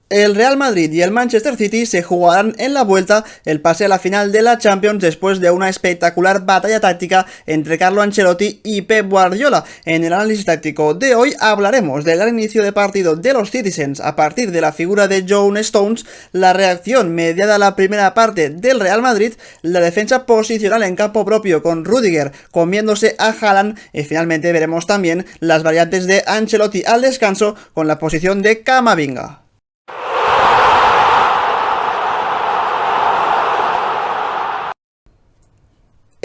El Real Madrid y el Manchester City se jugarán en la vuelta el pase a la final de la Champions después de una espectacular batalla táctica entre Carlo Ancelotti y Pep Guardiola. En el análisis táctico de hoy hablaremos del gran inicio de partido de los Citizens a partir de la figura de John Stones, la reacción mediada a la primera parte del Real Madrid, la defensa posicional en campo propio con Rüdiger comiéndose a Haaland y finalmente veremos también las variantes de Ancelotti al descanso con la posición de Camavinga.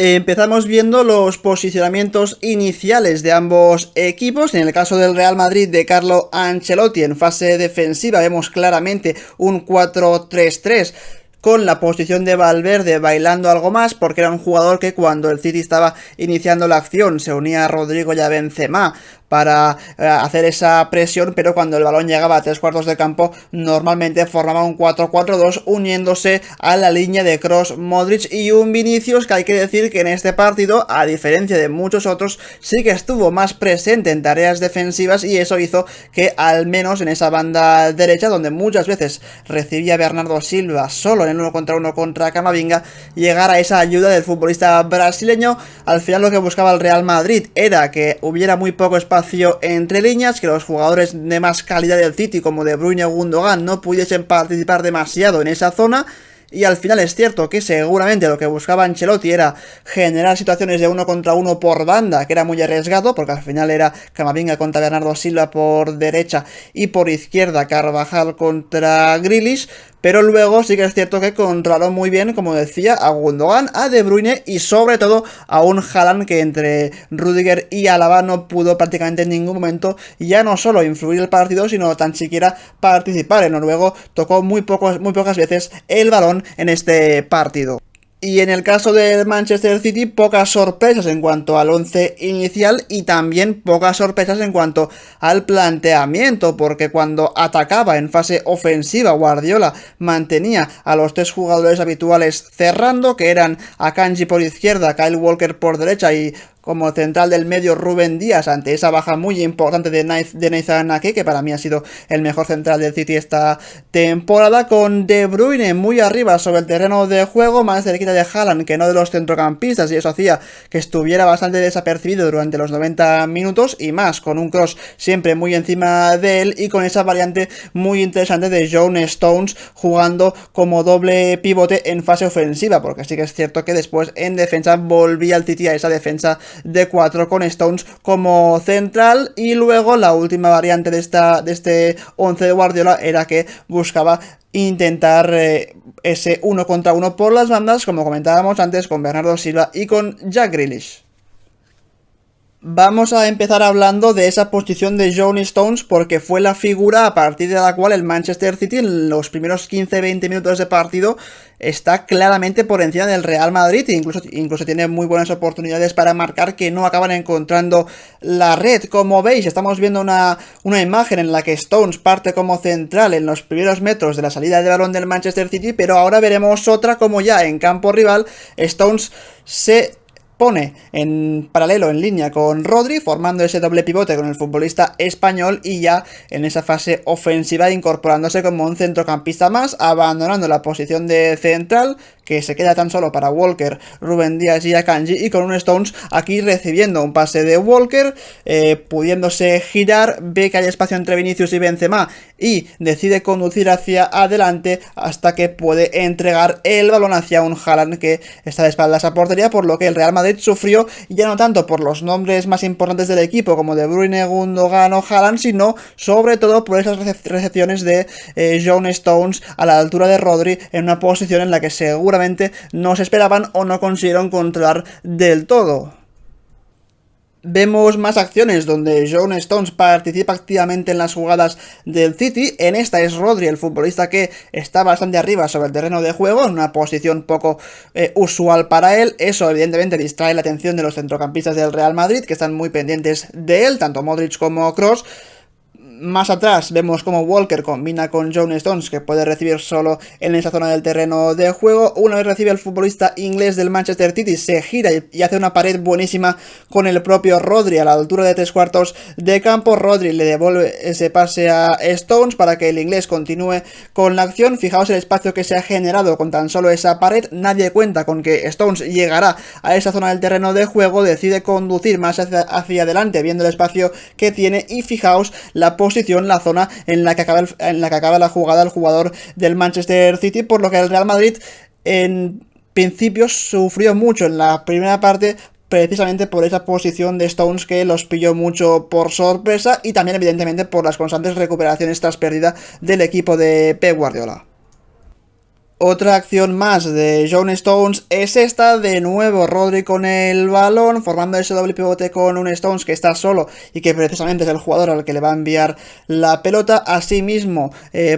Empezamos viendo los posicionamientos iniciales de ambos equipos. En el caso del Real Madrid de Carlo Ancelotti, en fase defensiva vemos claramente un 4-3-3 con la posición de Valverde bailando algo más, porque era un jugador que cuando el City estaba iniciando la acción se unía a Rodrigo y a Benzema para hacer esa presión, pero cuando el balón llegaba a 3/4 de campo normalmente formaba un 4-4-2 uniéndose a la línea de Kroos, Modric y un Vinicius, que hay que decir que en este partido, a diferencia de muchos otros, sí que estuvo más presente en tareas defensivas y eso hizo que al menos en esa banda derecha, donde muchas veces recibía Bernardo Silva solo en el 1 contra 1 contra Camavinga, llegara esa ayuda del futbolista brasileño. Al final lo que buscaba el Real Madrid era que hubiera muy poco espacio entre líneas, que los jugadores de más calidad del City como De Bruyne o Gundogan no pudiesen participar demasiado en esa zona. Y al final es cierto que seguramente lo que buscaba Ancelotti era generar situaciones de 1 contra 1 por banda, que era muy arriesgado, porque al final era Camavinga contra Bernardo Silva por derecha y por izquierda Carvajal contra Grealish, pero luego sí que es cierto que controló muy bien, como decía, a Gundogan, a De Bruyne y sobre todo a un Haaland que entre Rüdiger y Alaba no pudo prácticamente en ningún momento ya no solo influir el partido, sino tan siquiera participar. El noruego tocó muy pocas veces el balón en este partido. Y en el caso del Manchester City, pocas sorpresas en cuanto al once inicial y también pocas sorpresas en cuanto al planteamiento, porque cuando atacaba en fase ofensiva, Guardiola mantenía a los tres jugadores habituales cerrando, que eran Akanji por izquierda, Kyle Walker por derecha y como central del medio Rúben Díaz, ante esa baja muy importante de Nathan Ake, que para mí ha sido el mejor central del City esta temporada, con De Bruyne muy arriba sobre el terreno de juego, más cerquita de Haaland que no de los centrocampistas, y eso hacía que estuviera bastante desapercibido durante los 90 minutos, y más con un Kroos siempre muy encima de él, y con esa variante muy interesante de John Stones jugando como doble pivote en fase ofensiva, porque sí que es cierto que después en defensa volvía el City a esa defensa de 4 con Stones como central. Y luego la última variante de este 11 de Guardiola era que buscaba intentar ese 1 contra 1 por las bandas, como comentábamos antes, con Bernardo Silva y con Jack Grealish. Vamos a empezar hablando de esa posición de John Stones, porque fue la figura a partir de la cual el Manchester City en los primeros 15-20 minutos de partido está claramente por encima del Real Madrid e incluso tiene muy buenas oportunidades para marcar que no acaban encontrando la red. Como veis, estamos viendo una imagen en la que Stones parte como central en los primeros metros de la salida de balón del Manchester City, pero ahora veremos otra como ya en campo rival Stones se pone en paralelo, en línea con Rodri, formando ese doble pivote con el futbolista español y ya en esa fase ofensiva incorporándose como un centrocampista más, abandonando la posición de central, que se queda tan solo para Walker, Rúben Díaz y Akanji, y con un Stones aquí recibiendo un pase de Walker, pudiéndose girar, ve que hay espacio entre Vinicius y Benzema y decide conducir hacia adelante hasta que puede entregar el balón hacia un Haaland que está de espaldas a portería, por lo que el Real Madrid sufrió ya no tanto por los nombres más importantes del equipo como De Bruyne, Gundogan o Haaland, sino sobre todo por esas recepciones de John Stones a la altura de Rodri en una posición en la que seguramente no se esperaban o no consiguieron controlar del todo. Vemos más acciones donde John Stones participa activamente en las jugadas del City. En esta es Rodri, el futbolista que está bastante arriba sobre el terreno de juego, en una posición poco usual para él. Eso evidentemente distrae la atención de los centrocampistas del Real Madrid, que están muy pendientes de él, tanto Modric como Kroos. Más atrás vemos como Walker combina con John Stones, que puede recibir solo en esa zona del terreno de juego. Una vez recibe el futbolista inglés del Manchester City, se gira y hace una pared buenísima con el propio Rodri a la altura de 3/4 de campo. Rodri le devuelve ese pase a Stones para que el inglés continúe con la acción. Fijaos el espacio que se ha generado con tan solo esa pared. Nadie cuenta con que Stones llegará a esa zona del terreno de juego. Decide conducir más hacia adelante viendo el espacio que tiene, y fijaos la posición, la zona en la que acaba la jugada el jugador del Manchester City, por lo que el Real Madrid en principio sufrió mucho en la primera parte precisamente por esa posición de Stones que los pilló mucho por sorpresa, y también evidentemente por las constantes recuperaciones tras pérdida del equipo de Pep Guardiola. Otra acción más de John Stones es esta, de nuevo Rodri con el balón, formando ese doble pivote con un Stones que está solo y que precisamente es el jugador al que le va a enviar la pelota. Asimismo,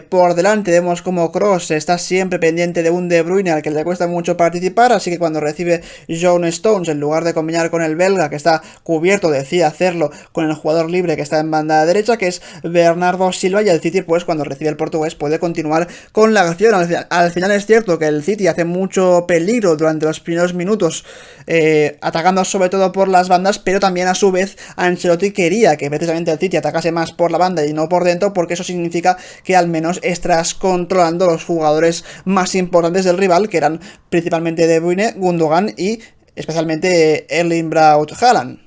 por delante vemos como Kroos está siempre pendiente de un De Bruyne al que le cuesta mucho participar, así que cuando recibe John Stones, en lugar de combinar con el belga que está cubierto, decide hacerlo con el jugador libre que está en banda derecha, que es Bernardo Silva, y el City, pues cuando recibe el portugués, puede continuar con la acción. Al final es cierto que el City hace mucho peligro durante los primeros minutos, atacando sobre todo por las bandas, pero también a su vez Ancelotti quería que precisamente el City atacase más por la banda y no por dentro, porque eso significa que al menos estás controlando los jugadores más importantes del rival, que eran principalmente De Bruyne, Gundogan y especialmente Erling Braut Haaland.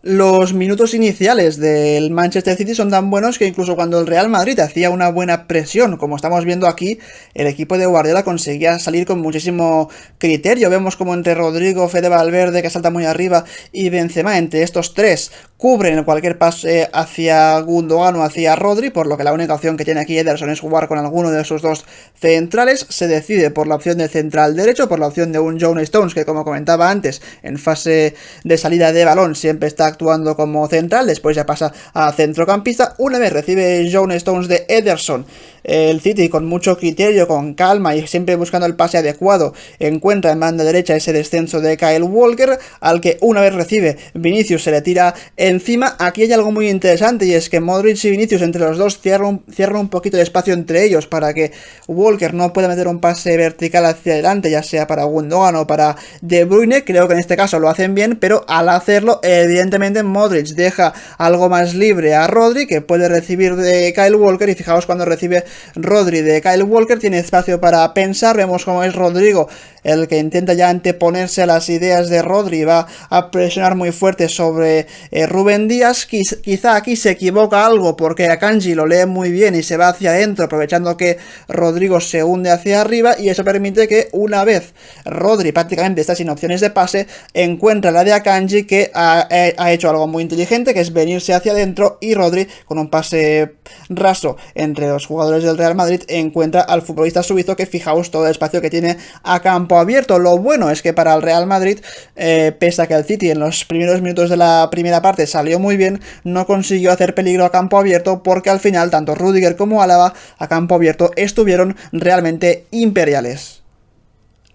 Los minutos iniciales del Manchester City son tan buenos que incluso cuando el Real Madrid hacía una buena presión, como estamos viendo aquí, el equipo de Guardiola conseguía salir con muchísimo criterio. Vemos como entre Rodrigo, Fede Valverde, que salta muy arriba, y Benzema, entre estos tres, cubren cualquier pase hacia Gundogan o hacia Rodri, por lo que la única opción que tiene aquí Ederson es jugar con alguno de esos dos centrales. Se decide por la opción de central derecho, por la opción de un John Stones, que como comentaba antes, en fase de salida de balón siempre está actuando como central, después ya pasa a centrocampista. Una vez recibe John Stones de Ederson, el City con mucho criterio, con calma y siempre buscando el pase adecuado, encuentra en banda derecha ese descenso de Kyle Walker, al que una vez recibe Vinicius se le tira encima. Aquí hay algo muy interesante, y es que Modric y Vinicius entre los dos cierran un poquito de espacio entre ellos para que Walker no pueda meter un pase vertical hacia adelante, ya sea para Gundogan o para De Bruyne. Creo que en este caso lo hacen bien, pero al hacerlo evidentemente Modric deja algo más libre a Rodri, que puede recibir de Kyle Walker, y fijaos cuando recibe Rodri de Kyle Walker tiene espacio para pensar. Vemos como es Rodrigo el que intenta ya anteponerse a las ideas de Rodri, va a presionar muy fuerte sobre Rúben Díaz. Quizá aquí se equivoca algo porque Akanji lo lee muy bien y se va hacia adentro, aprovechando que Rodrigo se hunde hacia arriba, y eso permite que una vez Rodri prácticamente está sin opciones de pase, encuentra la de Akanji, que ha hecho algo muy inteligente, que es venirse hacia adentro, y Rodri con un pase raso entre los jugadores del Real Madrid encuentra al futbolista suizo, que fijaos todo el espacio que tiene a campo abierto. Lo bueno es que para el Real Madrid, pese a que el City en los primeros minutos de la primera parte salió muy bien, no consiguió hacer peligro a campo abierto, porque al final tanto Rüdiger como Álava a campo abierto estuvieron realmente imperiales.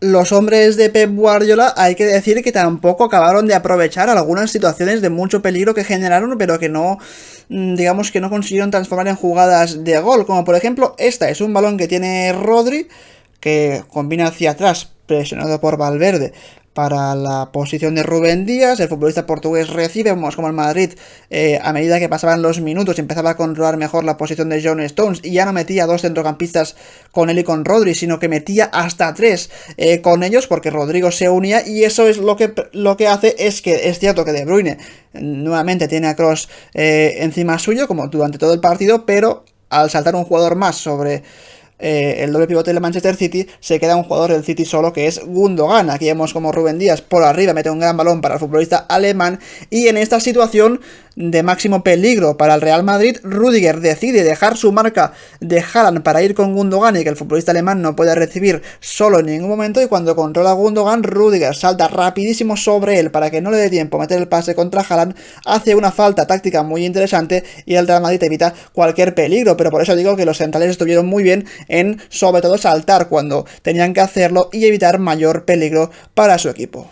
Los hombres de Pep Guardiola, hay que decir que tampoco acabaron de aprovechar algunas situaciones de mucho peligro que generaron, pero que no, digamos que no consiguieron transformar en jugadas de gol, como por ejemplo esta. Es un balón que tiene Rodri, que combina hacia atrás, presionado por Valverde, para la posición de Rúben Díaz. El futbolista portugués recibe, vemos como el Madrid, a medida que pasaban los minutos, empezaba a controlar mejor la posición de John Stones, y ya no metía dos centrocampistas con él y con Rodri, sino que metía hasta tres con ellos, porque Rodrigo se unía, y eso es lo que hace es que es cierto que De Bruyne nuevamente tiene a Kroos encima suyo, como durante todo el partido, pero al saltar un jugador más sobre el doble pivote del Manchester City, se queda un jugador del City solo, que es Gundogan. Aquí vemos como Rúben Díaz por arriba mete un gran balón para el futbolista alemán, y en esta situación de máximo peligro para el Real Madrid, Rüdiger decide dejar su marca de Haaland para ir con Gundogan, y que el futbolista alemán no puede recibir solo en ningún momento, y cuando controla a Gundogan, Rüdiger salta rapidísimo sobre él para que no le dé tiempo a meter el pase contra Haaland, hace una falta táctica muy interesante, y el Real Madrid evita cualquier peligro. Pero por eso digo que los centrales estuvieron muy bien en sobre todo saltar cuando tenían que hacerlo y evitar mayor peligro para su equipo.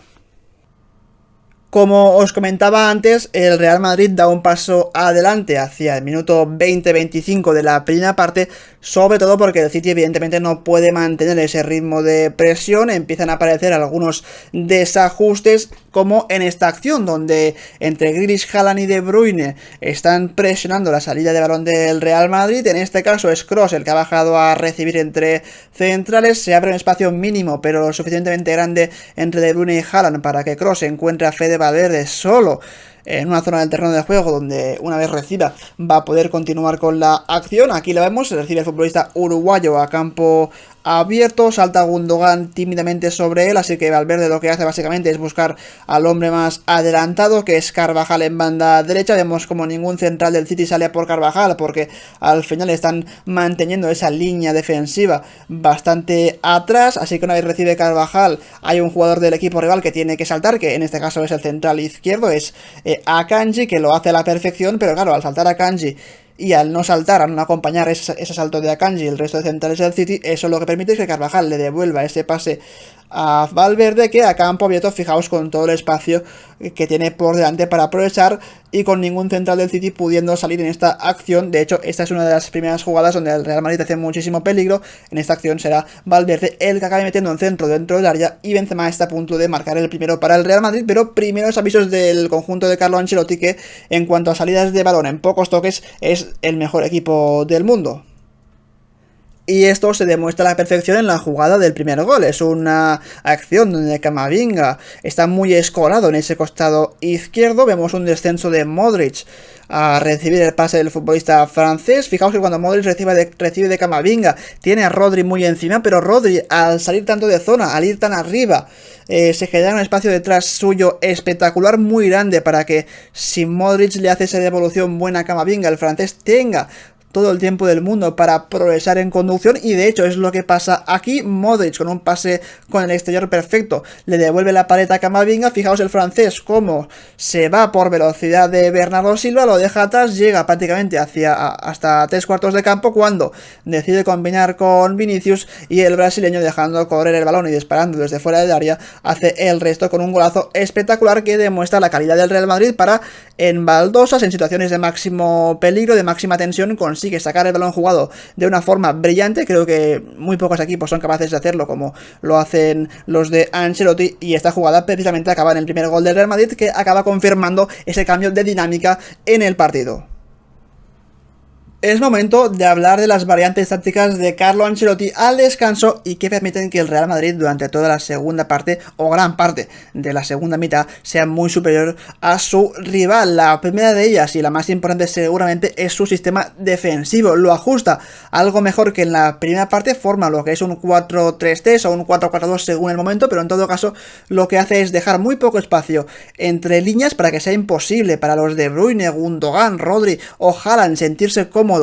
Como os comentaba antes, el Real Madrid da un paso adelante hacia el minuto 20-25 de la primera parte, sobre todo porque el City evidentemente no puede mantener ese ritmo de presión, empiezan a aparecer algunos desajustes como en esta acción donde entre Grealish, Haaland y De Bruyne están presionando la salida de balón del Real Madrid. En este caso es Kroos el que ha bajado a recibir entre centrales, se abre un espacio mínimo pero lo suficientemente grande entre De Bruyne y Haaland para que Kroos encuentre a Fede Valverde solo en una zona del terreno de juego donde una vez reciba va a poder continuar con la acción. Aquí lo vemos, recibe el futbolista uruguayo a campo abierto, salta Gundogan tímidamente sobre él, así que Valverde lo que hace básicamente es buscar al hombre más adelantado, que es Carvajal en banda derecha. Vemos como ningún central del City sale por Carvajal, porque al final están manteniendo esa línea defensiva bastante atrás, así que una vez recibe Carvajal, hay un jugador del equipo rival que tiene que saltar, que en este caso es el central izquierdo, es Akanji, que lo hace a la perfección, pero claro, al saltar Akanji y al no saltar, al no acompañar ese salto de Akanji y el resto de centrales del City, eso lo que permite es que Carvajal le devuelva ese pase a Valverde, que a campo abierto, fijaos, con todo el espacio que tiene por delante para aprovechar y con ningún central del City pudiendo salir en esta acción. De hecho, esta es una de las primeras jugadas donde el Real Madrid hace muchísimo peligro. En esta acción será Valverde el que acabe metiendo un centro dentro del área y Benzema está a punto de marcar el primero para el Real Madrid, pero primeros avisos del conjunto de Carlo Ancelotti, que en cuanto a salidas de balón en pocos toques es el mejor equipo del mundo. Y esto se demuestra a la perfección en la jugada del primer gol. Es una acción donde Camavinga está muy escorado en ese costado izquierdo. Vemos un descenso de Modric a recibir el pase del futbolista francés. Fijaos que cuando Modric recibe de Camavinga, tiene a Rodri muy encima, pero Rodri, al salir tanto de zona, al ir tan arriba, se genera un espacio detrás suyo espectacular, muy grande, para que si Modric le hace esa devolución buena a Camavinga, el francés tenga todo el tiempo del mundo para progresar en conducción, y de hecho es lo que pasa aquí. Modric con un pase con el exterior perfecto le devuelve la pared a Camavinga. Fijaos el francés cómo se va por velocidad de Bernardo Silva, lo deja atrás, llega prácticamente hasta 3/4 de campo cuando decide combinar con Vinicius, y el brasileño, dejando correr el balón y disparando desde fuera del área, hace el resto con un golazo espectacular que demuestra la calidad del Real Madrid para, en baldosas, en situaciones de máximo peligro, de máxima tensión, consigue sacar el balón jugado de una forma brillante. Creo que muy pocos equipos son capaces de hacerlo como lo hacen los de Ancelotti, y esta jugada precisamente acaba en el primer gol del Real Madrid, que acaba confirmando ese cambio de dinámica en el partido. Es momento de hablar de las variantes tácticas de Carlo Ancelotti al descanso y que permiten que el Real Madrid durante toda la segunda parte, o gran parte de la segunda mitad, sea muy superior a su rival. La primera de ellas, y la más importante seguramente, es su sistema defensivo. Lo ajusta algo mejor que en la primera parte, forma lo que es un 4-3-3 o un 4-4-2 según el momento, pero en todo caso lo que hace es dejar muy poco espacio entre líneas para que sea imposible para los De Bruyne, Gundogan, Rodri o Haaland sentirse cómodos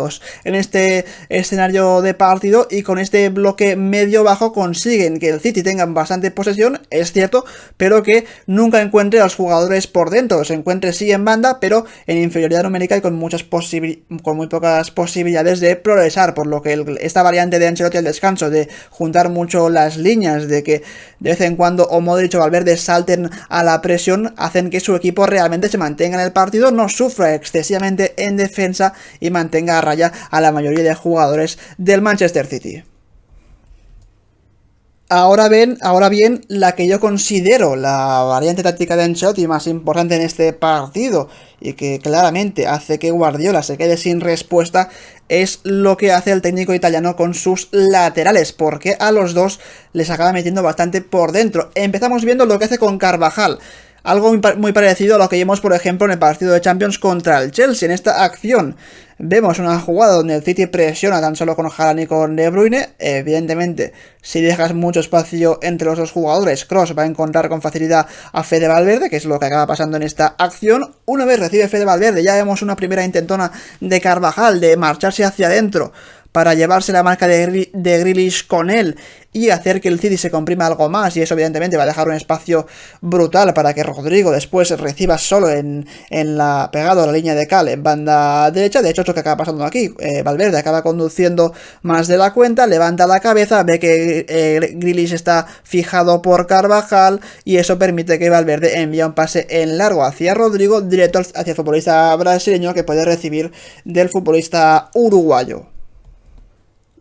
en este escenario de partido, y con este bloque medio-bajo consiguen que el City tenga bastante posesión, es cierto, pero que nunca encuentre a los jugadores por dentro. Se encuentre sí en banda, pero en inferioridad numérica y con muy pocas posibilidades de progresar, por lo que esta variante de Ancelotti al descanso, de juntar mucho las líneas, de que de vez en cuando o Modric o Valverde salten a la presión, hacen que su equipo realmente se mantenga en el partido, no sufra excesivamente en defensa y mantenga a raya a la mayoría de jugadores del Manchester City. Ahora bien, la que yo considero la variante táctica de Ancelotti más importante en este partido, y que claramente hace que Guardiola se quede sin respuesta, es lo que hace el técnico italiano con sus laterales, porque a los dos les acaba metiendo bastante por dentro. Empezamos viendo lo que hace con Carvajal. Algo muy parecido a lo que vimos, por ejemplo, en el partido de Champions contra el Chelsea. En esta acción vemos una jugada donde el City presiona tan solo con Haaland y con De Bruyne. Evidentemente, si dejas mucho espacio entre los dos jugadores, Kroos va a encontrar con facilidad a Fede Valverde, que es lo que acaba pasando en esta acción. Una vez recibe Fede Valverde, ya vemos una primera intentona de Carvajal de marcharse hacia adentro para llevarse la marca de Grealish con él y hacer que el City se comprima algo más, y eso evidentemente va a dejar un espacio brutal para que Rodrigo después reciba solo pegado a la línea de Cal en banda derecha. De hecho, es lo que acaba pasando aquí. Valverde acaba conduciendo más de la cuenta, levanta la cabeza, ve que Grealish está fijado por Carvajal y eso permite que Valverde envíe un pase en largo hacia Rodrigo, directo hacia el futbolista brasileño, que puede recibir del futbolista uruguayo.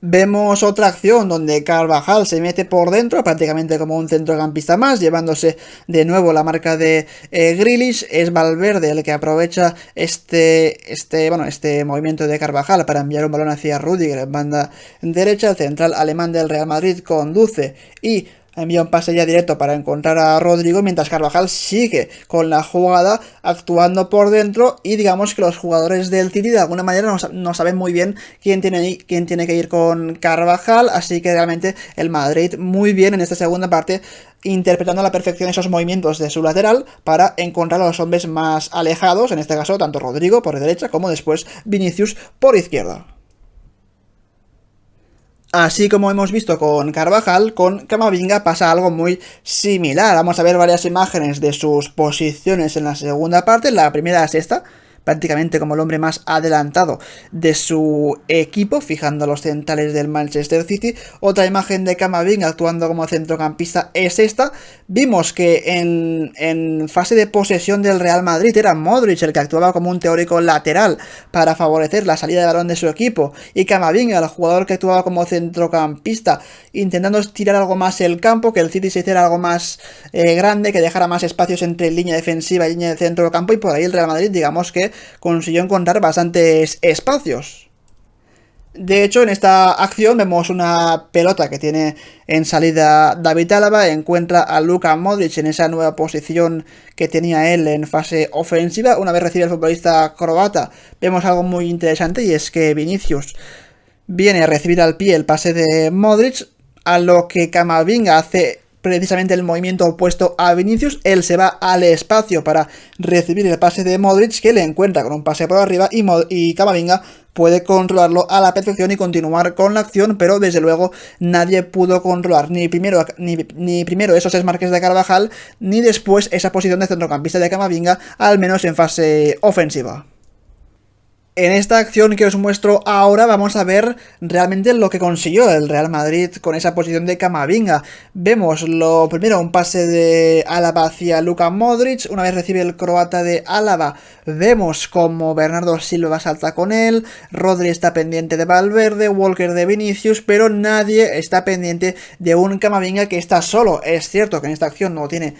Vemos otra acción donde Carvajal se mete por dentro, prácticamente como un centrocampista más, llevándose de nuevo la marca de Grealish. Es Valverde el que aprovecha este movimiento de Carvajal para enviar un balón hacia Rüdiger en banda derecha. El central alemán del Real Madrid conduce y envía un pase ya directo para encontrar a Rodrigo, mientras Carvajal sigue con la jugada actuando por dentro, y digamos que los jugadores del City de alguna manera no saben muy bien quién tiene que ir con Carvajal, así que realmente el Madrid muy bien en esta segunda parte, interpretando a la perfección esos movimientos de su lateral para encontrar a los hombres más alejados, en este caso tanto Rodrigo por derecha como después Vinicius por izquierda. Así como hemos visto con Carvajal, con Camavinga pasa algo muy similar. Vamos a ver varias imágenes de sus posiciones en la segunda parte. La primera es esta, prácticamente como el hombre más adelantado de su equipo, fijando los centrales del Manchester City. Otra imagen de Camavinga actuando como centrocampista es esta. Vimos que en fase de posesión del Real Madrid era Modric el que actuaba como un teórico lateral para favorecer la salida de balón de su equipo, y Camavinga, el jugador que actuaba como centrocampista, intentando estirar algo más el campo, que el City se hiciera algo más grande, que dejara más espacios entre línea defensiva y línea de centro del campo, y por ahí el Real Madrid, digamos que consiguió encontrar bastantes espacios. De hecho, en esta acción vemos una pelota que tiene en salida David Alaba, encuentra a Luka Modric en esa nueva posición que tenía él en fase ofensiva. Una vez recibe el futbolista croata, vemos algo muy interesante, y es que Vinicius viene a recibir al pie el pase de Modric, a lo que Camavinga hace precisamente el movimiento opuesto a Vinicius. Él se va al espacio para recibir el pase de Modric, que le encuentra con un pase por arriba, y Camavinga puede controlarlo a la perfección y continuar con la acción, pero desde luego nadie pudo controlar ni primero esos desmarques de Carvajal, ni después esa posición de centrocampista de Camavinga, al menos en fase ofensiva. En esta acción que os muestro ahora vamos a ver realmente lo que consiguió el Real Madrid con esa posición de Camavinga. Vemos lo primero, un pase de Alaba hacia Luka Modric. Una vez recibe el croata de Alaba, vemos como Bernardo Silva salta con él, Rodri está pendiente de Valverde, Walker de Vinicius, pero nadie está pendiente de un Camavinga que está solo. Es cierto que en esta acción no tiene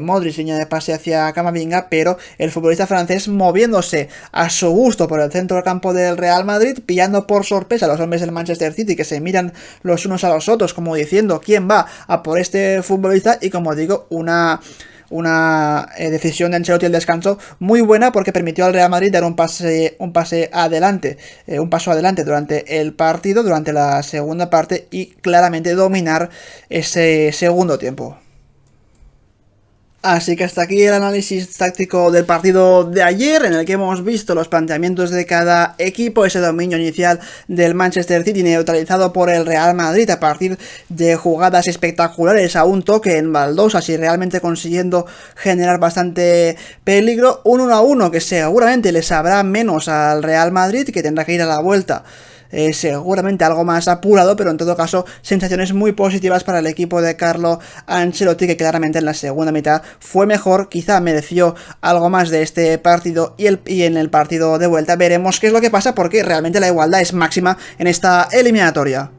Modric línea de pase hacia Camavinga, pero el futbolista francés moviéndose a su gusto por el centro del campo del Real Madrid, pillando por sorpresa a los hombres del Manchester City, que se miran los unos a los otros como diciendo quién va a por este futbolista, y como digo, una decisión de Ancelotti al descanso muy buena, porque permitió al Real Madrid dar un paso adelante durante el partido, durante la segunda parte, y claramente dominar ese segundo tiempo. Así que hasta aquí el análisis táctico del partido de ayer, en el que hemos visto los planteamientos de cada equipo, ese dominio inicial del Manchester City neutralizado por el Real Madrid a partir de jugadas espectaculares a un toque en baldosas y realmente consiguiendo generar bastante peligro. Un 1-1 que seguramente le sabrá menos al Real Madrid, que tendrá que ir a la vuelta seguramente algo más apurado, pero en todo caso sensaciones muy positivas para el equipo de Carlo Ancelotti, que claramente en la segunda mitad fue mejor, quizá mereció algo más de este partido, y en el partido de vuelta veremos qué es lo que pasa, porque realmente la igualdad es máxima en esta eliminatoria.